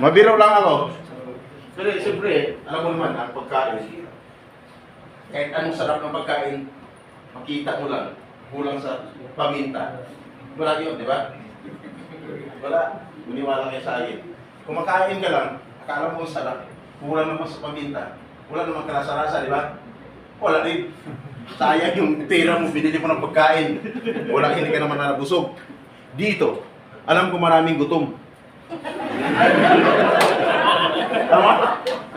Mabiro lang ako. Pero siyempre, alam mo naman, ang pagkain, kahit anong sarap ng pagkain, makita mo lang, kulang sa paminta. Wala yun, di ba? Wala. Maniwala kayo sa akin. Kung makain ka lang, akala mo sarap, kulang naman sa paminta. Wala naman kalasa-lasa, di ba? Wala rin. Sayang yung pera mo, binili mo ng pagkain. Wala, hindi ka naman nabusog. Dito, alam ko maraming gutom. Tama?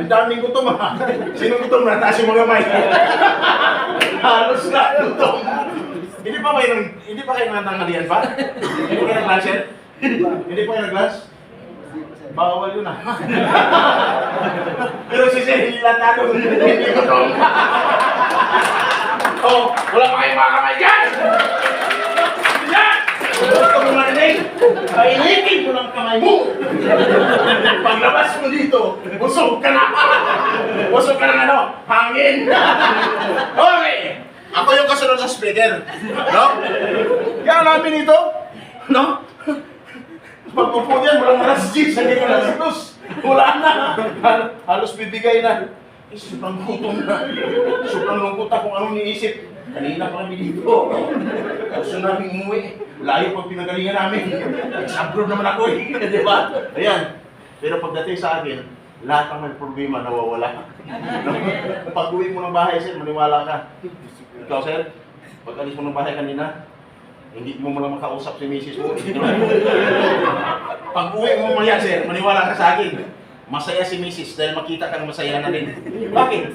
Ang daming gutom ha. Sino gutom na? Taas yung mga kamay. Halos na gutom. Hindi pa kayo nanganghalian pa? Hindi pa kayo nag-lunch yan? Hindi pa kayo nag-lunch? Bawal yun ah. Pero si Sir, hindi lang tato. Hindi gutom. Oh, wala pa kayong mga kamay dyan! Yan! Gusto mo marinig? Painitin mo ng kamay mo! Paglabas mo dito, busog ka na! Busog ka ng ano? Hangin! Okay! Ako yung kasunod sa speaker. No? Kaya namin ito, no? Pagpupo yan, walang alas 10, hindi alas 2. Wala na! Halos bibigay na. Sobrang gutom na. Sobrang lungkot akong anong niisip. Kanina pa kami dito. Gusto namin umuwi. Layo pag pinagalingan namin. Nag-abroad naman ako eh. Di ba? Ayan. Pero pagdating sa akin, lahat ng may problema nawawala. Pag uwi mo ng bahay, sir, maniwala ka. Ikaw, sir, pag alis mo ng bahay kanina, hindi mo lang makausap si misis mo. Pag uwi mo maya, sir, maniwala ka sa akin. Masaya si misis dahil makita kang masaya na rin. Bakit?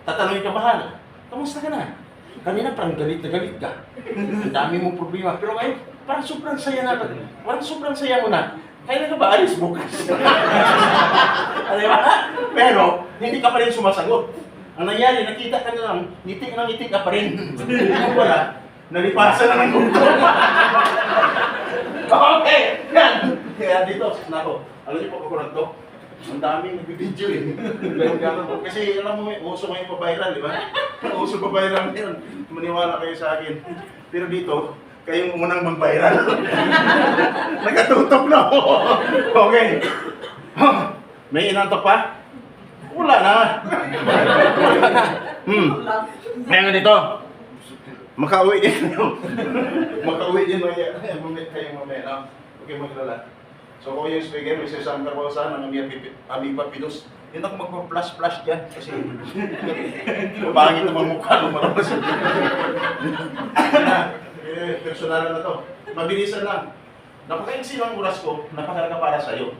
Tatanungin ka ba, kamusta ka na? Kanina parang galit na galit ka. Ang dami mong problema. Pero ngayon, parang sobrang saya na. Parang sobrang saya mo na. Kailan ka ba alis bukas? Diba? Pero, hindi ka pa rin sumasagot. Ang nangyari, nakita ka na lang, ngiti ka pa rin. Kung wala, nalipasan na ng gusto. Okay! Yan! Kaya dito, nako. Alam niyo po ako to? Ang daming nag-video eh. Kasi alam mo, uso ngayon pa-viral, di ba? Uso pa-viral yun. Maniwala kayo sa akin. Pero dito, kayong unang mag-viral. Nagkatutok na ako. Okay. May inantok pa? Wala na. Wala na. Kaya nga dito. Makauwi din yun. Makauwi din kayong mamaya. Okay, maglala. So kung yung speaker, Mr. Sam Carbosa ng aming papidus, yun ako magpa-flash-flash dyan kasi pangit naman mukha nung marabas. Personal na to. Mabilisan lang. Napakaiksi ng oras ko, napakalaga para sa'yo.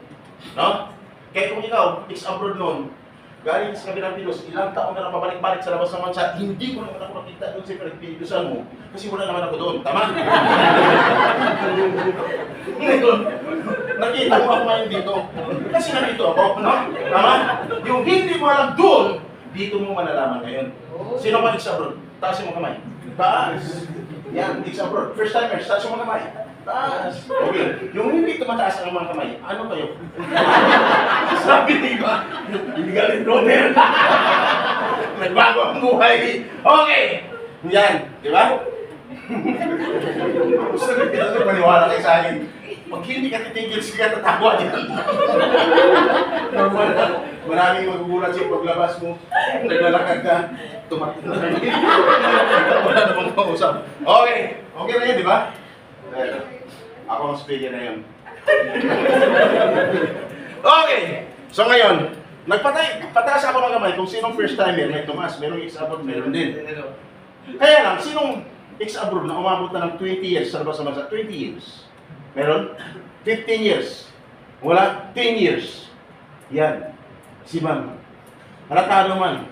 No? Kaya kung ikaw, ex-abroad noon, galing sa kabilang Pidos, ilang taon ka na pabalik-balik sa labas ng bansa, hindi ko naman ako nakita doon sa pinagpidusan mo kasi wala naman ako doon. Tama? Ngayon, nakita mo ako ngayon dito. Kasi nandito ako, no? Tama? Yung hindi mo alam doon, dito mo malalaman ngayon. Sino ba ex-abroad? Taas yung mga kamay. Taas. Yan, ex-abroad. First timers, taas yung mga kamay. Taas. Okay. Yung hindi tumataas ang mga kamay, ano kayo? Sabi diba? Hindi galing brother. Nagbago ang buhay. Okay. Yan. Di ba? Gusto na dito maniwala kayo sa akin. Pag hindi ka titigil, sige tatawa yan. Maraming magugulat siya paglabas mo. Naglalakad ka. Tumatin na rin. Wala namang kausap. Okay. Okay na yun, di ba? Ako ang speaker na yun. Okay. So ngayon, pataas ako ng kamay kung sinong first timer may tumas. Merong ex-abroad, meron din. Kaya lang, sinong ex-abroad na umabot na ng 20 years sa labas ng bansa? 20 years. Meron? 15 years. Wala? 10 years. Yan. Si Ma'am. Halatado man.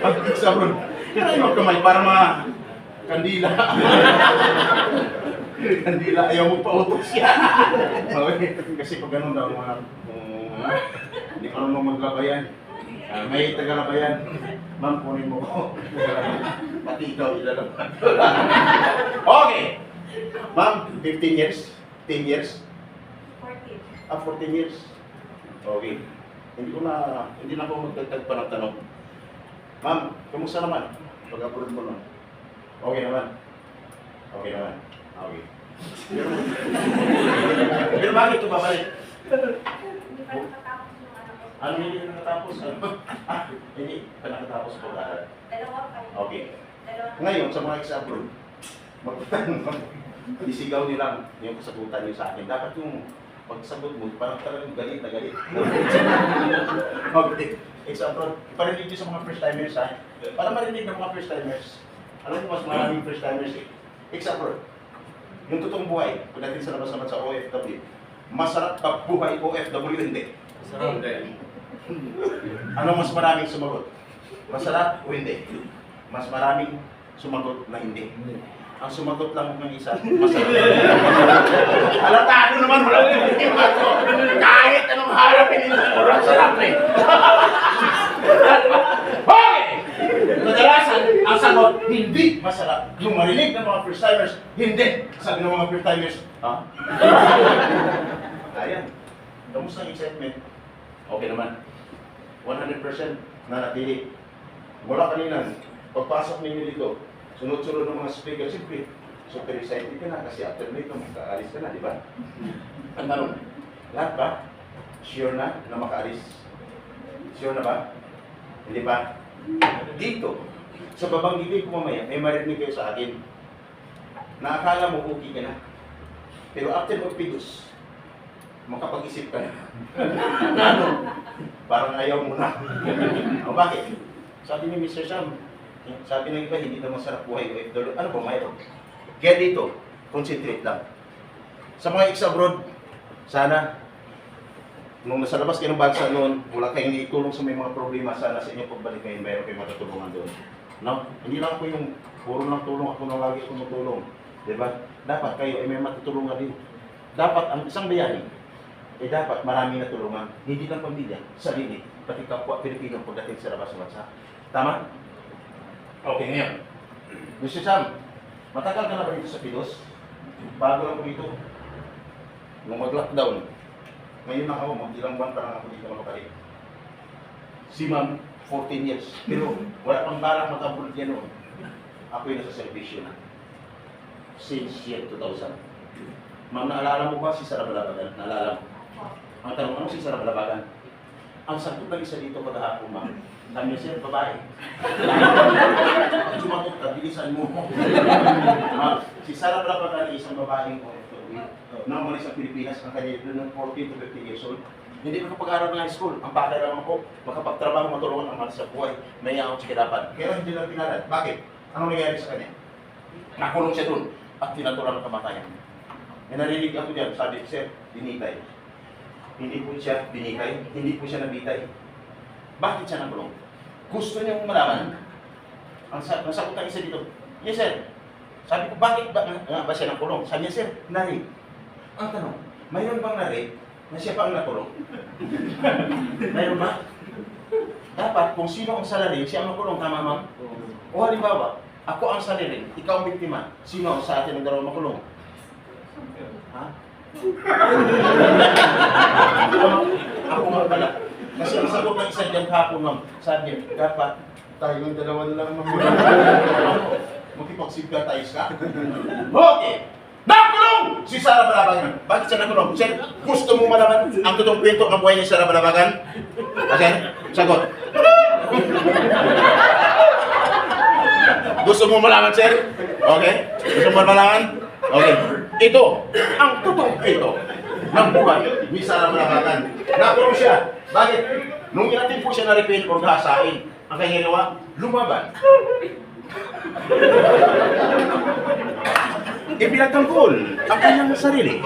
Pag-ex-abroad. Kaya yung kamay para mga kandila. Kandila, ayaw mo pa-utos yan. Okay. Kasi pag ganun daw, hindi ka naman maglabayan. May taga-labayan. Ma'am, kunin mo ko. Pati ikaw ilalaban. Okay. Ma'am, 15 years? 10 years? 14. 14 years. Okay. Hindi na ako magdagdag pa ng tanong. Ma'am, kumusta naman? Pag-upload mo nun. Okay naman. Okay naman. Okay. Pero bakit ito babalik? Hindi pa nakatapos yung anak ko. Ano hindi na nakatapos? Hindi pa nakatapos po lahat. Dalawa kayo. Okay. Dalawa. Ngayon, sa mga ex-abroad, magtanong, isigaw nilang yung kasagutan niyo sa akin. Dapat yung pagsagot mo, parang talagang galit na galit. Okay. Ex-abroad, iparinig niyo sa mga first-timers ha. Para marinig ng mga first-timers. Alam mo, mas maraming first-timers eh. Ex-abroad. Yung totoong buhay, pagdating sa labas naman sa OFW, masarap ba buhay OFW? Hindi. Sarap. Ano mas maraming sumagot? Masarap o hindi? Mas maraming sumagot na hindi. Ang sumagot lang ng isa, masarap. Alatado naman, wala problema to. Kahit anong harapin nila, wala sarap eh. Hoy! Kadalasan, ang sagot, hindi masarap. Yung marinig ng mga first-timers, hindi. Sabi ng mga first-timers, ha? Ayan. Kamusta ang excitement? Okay naman. 100% nanatili. Mula kanina, pagpasok ninyo dito, sunod-sunod ng mga speaker, siyempre, super excited ka na kasi after nito, makaalis ka na, di ba? Ang tanong, lahat ba? Sure na makaalis? Sure na ba? Hindi ba? Dito, sa babanggitin ko mamaya, may marinig kayo sa akin na akala mo okay ka na. Pero after magpidus, makapag-isip ka na. Ano? Parang ayaw mo na. O bakit? Sabi ni Mr. Sam, sabi ng iba, hindi na masarap buhay OFW. Ano ba mayroon? Kaya dito, concentrate lang. Sa mga ex-abroad, sana, nung nasa labas kayo ng bansa noon, wala kayong itulong sa may mga problema, sana sa inyo pagbalik kayo, mayroon kayong matutulungan doon. No? Hindi lang ako yung puro lang tulong, ako nang lagi tumutulong. Diba? Dapat kayo ay may matutulungan din. Dapat ang isang bayani, dapat maraming natulungan. Hindi lang pamilya, sarili, pati kapwa Pilipino pagdating sa labas ng bansa. Tama? Okay, ngayon. Mr. Sam, matagal ka na ba dito sa Pilos? Bago lang ko dito. Nung mag-lockdown, ngayon na ako, mag-ilang buwan pa lang ako dito makabalik. Si Ma'am, 14 years. Pero wala pang balak mag-abroad yan noon. Ako yung nasa servisyo na. Since year 2000. Ma'am, naalala mo ba si Sara Balabagan? Naalala mo? Ang tanong, ano si Sara Balabagan? Ang sagot ng isa dito pagkahapon, Ma'am. Sabi niya, sir, babae. Sumagot ka, bilisan mo. Si Sara Balabagan ay isang babaeng OFW. Naman sa Pilipinas, ang kanya doon ng 14 to 15 years old. Hindi makapag-aral ng high school. Ang pakailangan ko, makapagtrabaho, matulungan ang mga sa buhay. May yaon sa kirapan. Kaya hindi lang pinalad. Bakit? Ano nangyari sa kanya? Nakulong siya doon at tinaturan ng kamatayan. May narinig ako dyan, sabi, sir, dinitay. Hindi po siya binitay, hindi po siya nabitay. Bakit siya nakulong? Gusto niyang malaman. Ang sagot ng isa dito, yes sir. Sabi ko, bakit ba siya nakulong? Sabi niya, sir, nari. Ang tanong, mayroon bang nari na siya pa ang nakulong? Mayroon ba? Dapat, kung sino ang salari, siya ang nakulong, tama ma'am? O halimbawa, ako ang salari, ikaw ang biktima, sino ang sa atin ang dalawang makulong? Ha? Ako nga pala. Kasi ang sagot ng isa dyan hapon, ma'am, sabi niya, dapat tayong dalawa na lang makulong. Makipagsigatize ka? Okay! Nakulong! Si Sara Balabagan. Bakit siya nakulong? Sir, gusto mo malaman ang totoong kwento ng buhay ni Sara Balabagan? Okay? Sagot. Gusto mo malaman, sir? Okay? Gusto mo malaman? Okay. Ito, ang totoong kwento ng buhay ni Sara Balabagan. Nakulong siya. Bakit? Nung inatin po siya na-repain o gasain, ang kanyang ginawa, lumaban. Ipinagtanggol ang kanyang sarili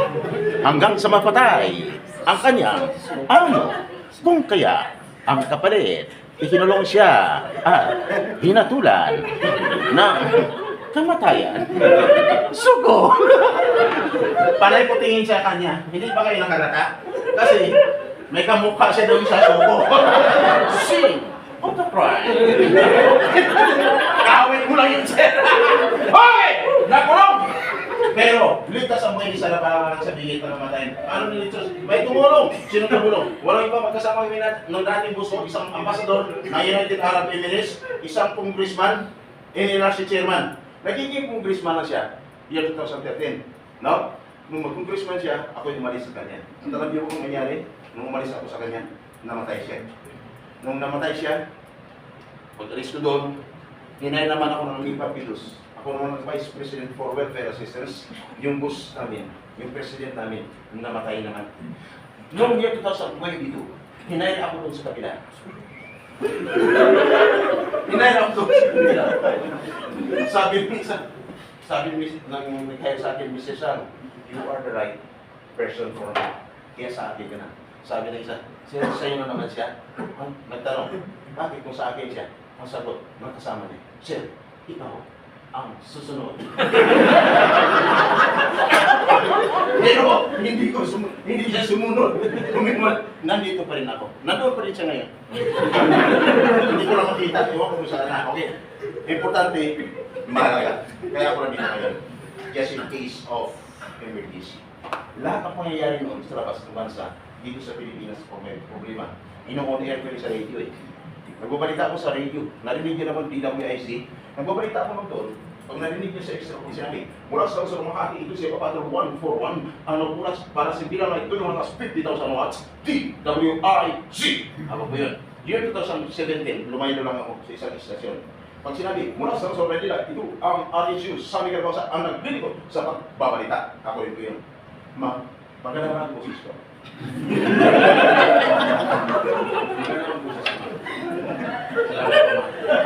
hanggang sa mapatay ang kanyang amo. Kung kaya ang kapalit, ikinulong siya at hinatulan ng kamatayan. Sugo! Panay po tingin sa kanya, hindi ba kayo nakalata? Kasi may kamukha siya doon sa sugo. Sing of the crime. Kawin mo lang yun, sir. Okay! Nakulong! Pero, ligtas ang buhay ni Sara Balabagan sa bigit na namatayin. Ano niligtas? May tumulong. Sino tumulong? Walang iba magkasama kami ng dating gusto, isang ambasador ng United Arab Emirates, isang congressman, NLRC chairman. Nagiging congressman na siya, year 2013. No? Nung mag-congressman siya, ako yung umalis sa kanya. Ang talabi ko kung nangyari, nung umalis ako sa kanya, namatay siya. Nung namatay siya, pag-alis ko doon, hinay naman ako ng Ipapilos. Ako naman ang Vice President for Welfare Assistance, yung boss namin, yung president namin, namatay naman. Noong year 2022, hinay ako doon sa kabila. Hinay ako doon sa kabila. Sabi ng nag-hire sa akin, Mr. Sang, you are the right person for me. Kaya sa akin ka na. Sabi ng isa, sa'yo na naman siya. Nagtanong, bakit kung sa akin siya? Ang sagot, magkasama niya. Sir, ikaw ang susunod. Pero hindi siya sumunod. Nandito pa rin ako. Nandoon pa rin siya ngayon. Hindi ko lang makita. Ewan ko kung saan na. Okay. Importante, mahalaga. Kaya ako nandito ngayon. Just in case of emergency. Lahat ng pangyayari noon sa labas ng bansa, dito sa Pilipinas kung may problema. Ino-on-air ko sa radio eh. Nagbabalita ako sa radio. Narinig niyo naman DWIC. Nagbabalita ako naman doon. Pag narinig niyo sa extra ko sinabi, mula sa Makati, ito siya Papator 141, ano oras para sa bilang ay ito naman 50,000 watts, DWIC. Ako po yun. Year 2017, lumayo lang ako sa isang istasyon. Pag sinabi, mula sa Manila, ito ang RSU sa Miguel Bausa ang naglilito sa pagbabalita. Ako rin po yun. Magandang ang boses ko.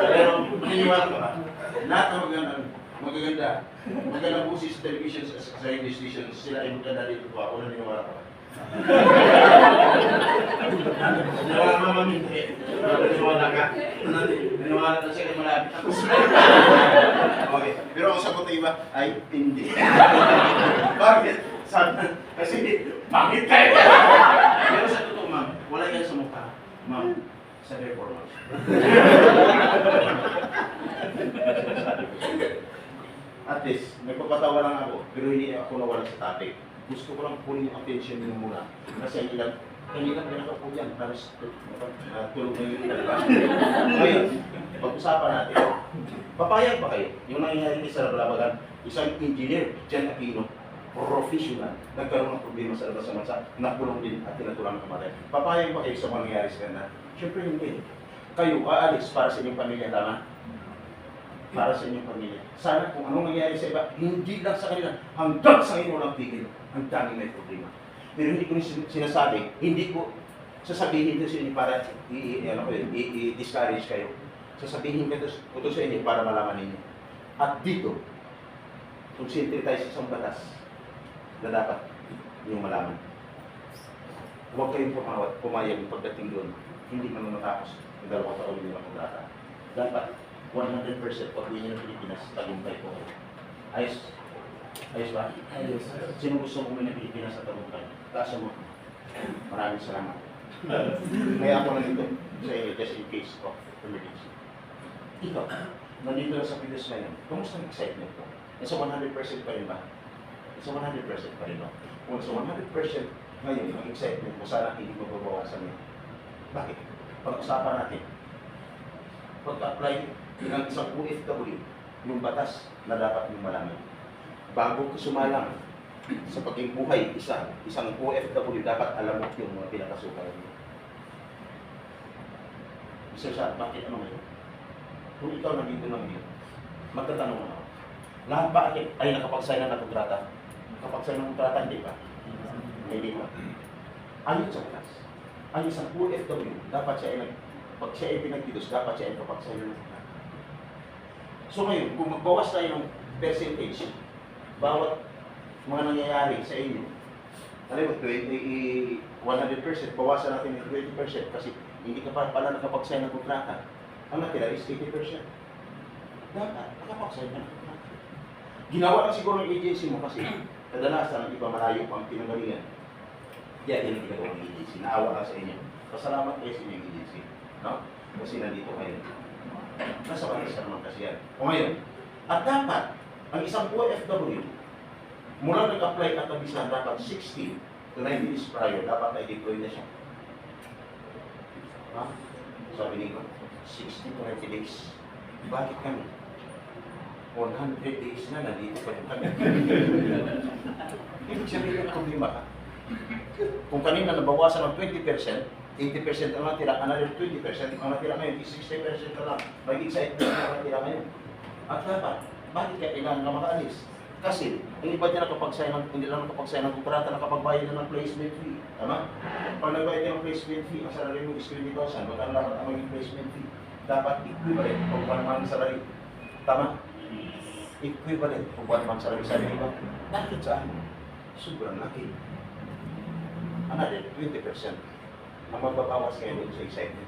Pero naniniwala ko ba? Lahat ng magandang boses sa television, sa radio station, sila ay maganda dito po. Ako naniniwala ko ba? Naniniwala ka mami. Naniniwala ka. Naniniwala ka siya kay malapit ako. Okay. Pero ang sagot ay iba ay hindi. Bakit? Kasi pangit kayo. Pero sa totoo, ma'am, wala yan sa mukha. Ma'am, sa performance. At least, nagpapatawa lang ako, pero hindi ako nawala sa topic. Gusto ko lang kunin yung attention nyo muna. Kasi kanina pinaka-po yan, tapos tulog na yung ilan. Ngayon, pag-usapan natin, papayag ba kayo? Yung nangyayari sa Labagan, isang engineer, Jan Aquino, professional, nagkaroon ng problema sa labas ng bansa, nakulong din at tinatulang kamatay. Papayag ba kayo sa mga nangyayari sa kanya? Siyempre hindi. Kayo, aalis para sa inyong pamilya, tama? Para sa inyong pamilya. Sana kung anong nangyayari sa iba, hindi lang sa kanila, hanggang sa inyo lang tigil, ang daming may problema. Pero hindi ko sinasabi, hindi ko sasabihin ito sa inyo para i-discourage kayo. Sasabihin ko ito sa inyo para malaman ninyo. At dito, konsentre tayo sa isang batas na dapat niyo malaman. Huwag kayong pumayag pagdating doon. Hindi ka matapos ng 2 taon nila kontrata. Dapat 100% pag uwi niyo ng Pilipinas, tagumpay po kayo. Ayos? Ayos ba? Ayos. Sino gusto mo umuwi ng Pilipinas sa tagumpay? Taas mo. Maraming salamat. Kaya ako nandito sa inyo just in case of emergency. Ikaw, nandito na sa Pilas ngayon. Kumusta ang excitement ko? Nasa 100% pa rin ba? Nasa 100% pa rin ba? Kung sa 100% ngayon, ang excitement mo, sana hindi mababawasan yun. Bakit? Pag-usapan natin. Pag-apply ng isang OFW, yung batas na dapat yung malaman. Bago ka sumalang sa paging buhay, isang OFW, dapat alam mo yung mga pinakasukan mo. Isa siya, bakit ano ngayon? Kung ikaw nandito lang yun, magtatanong ako. Lahat ba ay nakapag-sign na ng kontrata? Nakapag-sign ng kontrata, hindi ba? Hindi ba? Ayon sa batas. Ang isang OFW, dapat siya ay pag siya ay pinagtidos, dapat siya ay nakapag-sign ng kontrata. So ngayon, kung magbawas tayo ng percentage, bawat mga nangyayari sa inyo, alam mo, 100%, bawasan natin ng 20% kasi hindi ka pa pala nakapag-sign ng kontrata. Ang natira is 80%. Dapat, nakapag-sign ng kontrata. Ginawa lang siguro ng agency mo kasi kadalasan ang iba malayo pang pinanggalingan. Kaya yan ang ginagawa ng agency. Naawa lang sa inyo. Pasalamat kayo sa inyong agency. No? Kasi nandito kayo. Nasa batas naman kasi yan. O ngayon, at dapat, ang isang OFW, mula nag-apply at nag-visa, dapat 60 to 90 days prior, dapat na-deploy na siya. Ha? Sabi nito, 60 to 90 days. Bakit kami? 100 days na, nandito pa rin kami. Ibig sabihin ng problema ka. Kung kanina nabawasan ng 20%, 80% ang natira, another 20%, ang natira ngayon is 60% na lang. Magiging sa 8% ang natira ngayon. At dapat, bakit kaya kailangan ka makaalis? Kasi, hindi ba niya nakapag-sign ng, hindi lang nakapag-sign ng kontrata, nakapagbayad na ng placement fee. Tama? Pag nagbayad ka ng placement fee, ang salary mo is 20,000, magkano dapat ang maging placement fee? Dapat equivalent kung 1 month salary. Tama? Equivalent kung 1 month salary. Sabi niba, bakit saan? Sobrang laki. Another 20% ang magbabawas kayo sa excitement.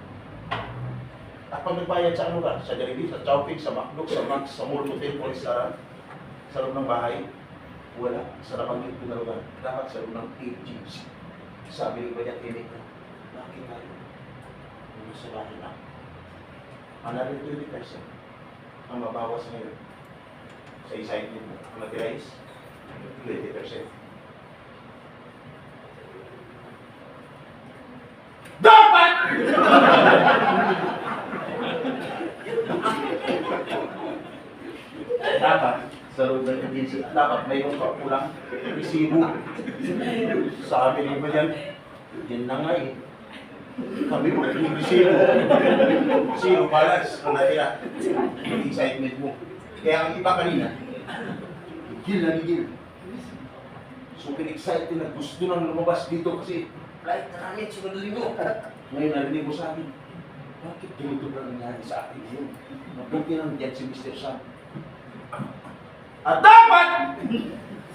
At pag nagbayad sa ano ka, sa Jollibee, sa Chowking, sa McDo, sa Max, sa Mall Hotel, o restaurant, sa loob ng bahay, wala. Sa nabanggit ko na lugar, dapat sa loob ng agency. Sabi ni Bayan Clinic, bakit tayo? Hindi sa bahay na. Another 20% ang mabawas ngayon sa excitement mo. Ang natira is 20%. Dapat! Dapat, sa loob ng agency, dapat mayroon pa kulang resibo. Sabi ni ba yan, yun na nga eh. Sabi mo, yung resibo. Zero balance ang natira. Yung excitement mo. Kaya ang iba kanina, higil na higil. So, pin-excited na gusto nang lumabas dito kasi flight na namin, sunod na linggo. Ngayon, narinig mo sa akin, bakit ganito na nangyari sa akin ngayon? Mabuti nang dyan si Mr. Sam. At dapat,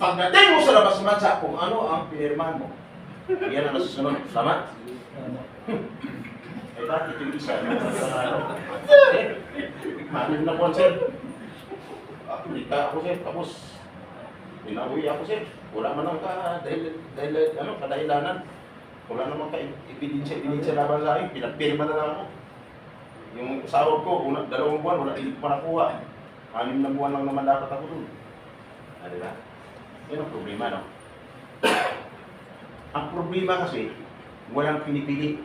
pagdating mo sa labas bansa kung ano ang pinirmahan mo, yan ang nasusunod. Tama? Eh, bakit yung isa? Manin na po, sir. Hindi ka ako, sir. Tapos, inawi ako, sir. Wala man ang kadahilanan. Wala naman ka ebidensya laban sa akin. Pinagpirma na lang ako. Yung sahod ko, 2 buwan, wala hindi ko pa nakuha. 6 na buwan lang naman dapat ako dun. Ano ba? Yan ang problema, no? Ang problema kasi, walang pinipili.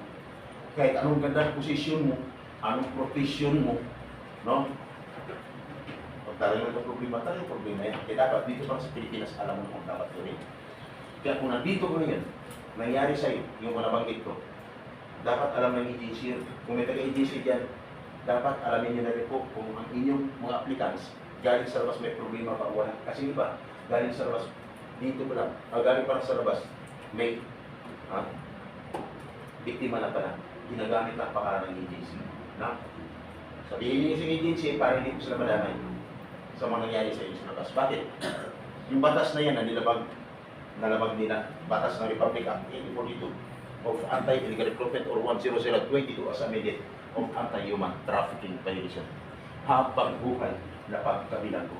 Kahit anong ganda ng posisyon mo, anong profession mo, no? Pag talagang ito problema yan. Kaya dapat dito pa sa Pilipinas, alam mo kung dapat gawin. Kaya kung nandito ko ngayon, nangyari sa'yo, yung nabanggit ko, dapat alam ng agency, kung may taga-agency dyan, dapat alamin nyo na rin po kung ang inyong mga applicants galing sa labas may problema pa wala. Kasi iba, galing sa labas, dito pa lang, galing pa sa labas, may biktima na pala, ginagamit na pangalan ng agency. Na? Sabihin niyo yung agency para hindi ko sila madamay sa mga nangyari sa inyo sa labas. Bakit? Yung batas na yan na nalabag nila, batas ng Republic Act 1842 of Anti-Illegal Recruitment or 10022 as amended of Anti-Human Trafficking Violation. Habang buhay na pagkabilang ko.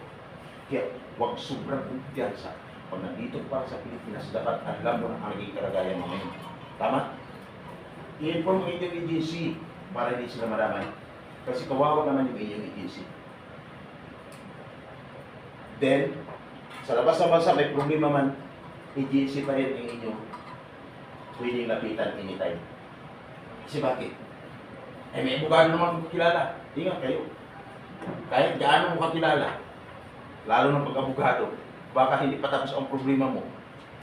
Kaya huwag sobrang kumpiyansa. Pag nandito para sa Pilipinas, dapat alam mo ang naging kalagayan mo ngayon. Tama? I-inform mo inyong agency para hindi sila maramay. Kasi kawawa naman yung inyong agency. Then, sa labas ng bansa may problema man, agency pa rin yung inyong pwedeng lapitan anytime. Kasi bakit? Eh may abogado naman kilala. Ingat kayo. Kahit gaano mo kakilala, lalo ng pag-abogado, baka hindi pa tapos ang problema mo.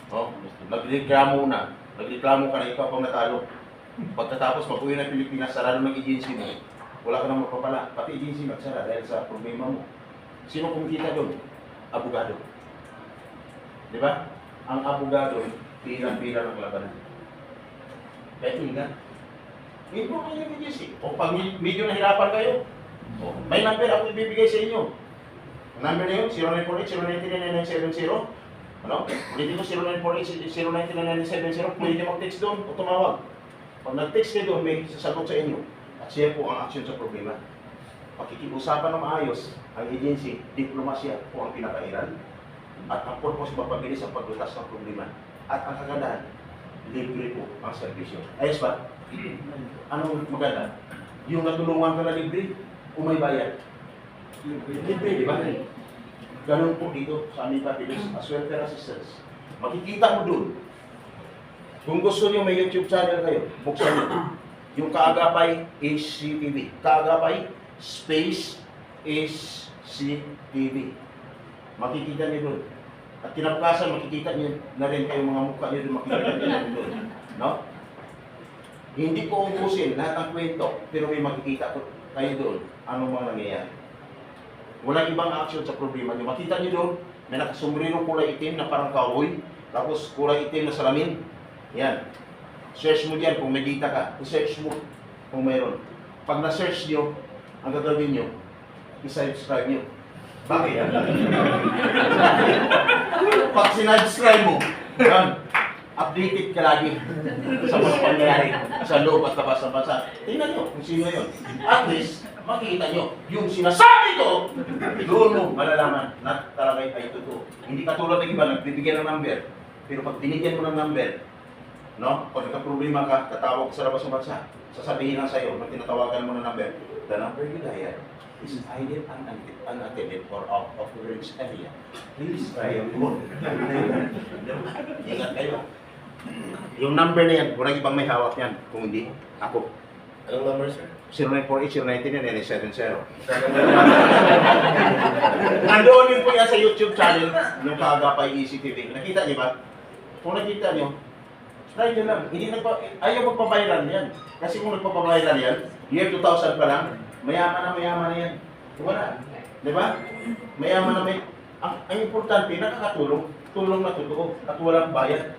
No? Nagreklamo na. Nagreklamo ka na ikaw pang natalo. Pagkatapos mag-uwi ng Pilipinas, sarado ng agency mo. Wala ka nang magpapala. Pati agency magsara dahil sa problema mo. Sino kumikita doon? Abogado. Di ba? Ang abogado, bilang-bilang ang labanan. Kaya ingat. Hindi po kayo yung agency. O pag medyo nahirapan kayo, may number ako ibibigay sa inyo. Ang number na yun, 0948-099-970. Ano? Ulitin ko, 0948-099-970. Pwede niyo mag-text doon o tumawag. Pag nag-text kayo doon, may sasagot sa inyo. At siya po ang aksyon sa problema. Pakikiusapan ng maayos, ang agency, diplomasya po ang pinakairal. At ang purpose mapabilis ang paglutas ng problema. At ang kagandahan, libre po ang servisyo. Ayos ba? Anong maganda? Yung natulungan ka na libre, o may bayad? Libre, di ba? Ganun po dito sa aming papilis, as welfare assistance. Makikita mo dun. Kung gusto nyo may YouTube channel kayo, buksan nyo. Yung Kaagapay is CTV. Kaagapay space is CCTV. Makikita niyo doon. At kinabukasan, makikita niyo na rin kayo mga mukha niyo doon, makikita niyo doon. No? Hindi ko ubusin lahat ng kwento, pero may makikita ko kayo doon. Anong mga nangyayari? Walang ibang action sa problema niyo. Makita niyo doon, may nakasumbrero kulay itim na parang cowboy, tapos kulay itim na salamin. Yan. Search mo diyan kung may data ka. I-search mo kung mayroon. Pag na-search niyo, ang gagawin niyo, i-subscribe niyo. Bakit? Pag sinubscribe mo, yan, updated ka lagi sa mga pangyayari sa loob at labas ng bansa. Tingnan nyo kung sino yun. At least, makikita nyo, yung sinasabi ko, doon mo malalaman na talaga ay totoo. Hindi katulad ng iba, nagbibigyan ng number. Pero pag binigyan mo ng number, no? Pag nagka-problema ka, tatawag ka sa labas ng bansa, sasabihin lang sa'yo, pag tinatawagan mo ng number, the number you dial is either unattended or out of range area. Please try your phone. Ingat kayo. Yung number na yan, walang ibang may hawak yan. Kung hindi, ako. Anong number, sir? 0948-099-970. Nandoon yun po yan sa YouTube channel ng Kaagapay ECTV. Nakita niyo ba? Kung nakita niyo, try nyo lang. Hindi ayaw magpabayran yan. Kasi kung nagpapabayran yan, year 2000 pa lang, mayaman na yan. Wala. Di ba? Mayaman na may... Ang importante, nakakatulong. Tulong na totoo. At walang bayad.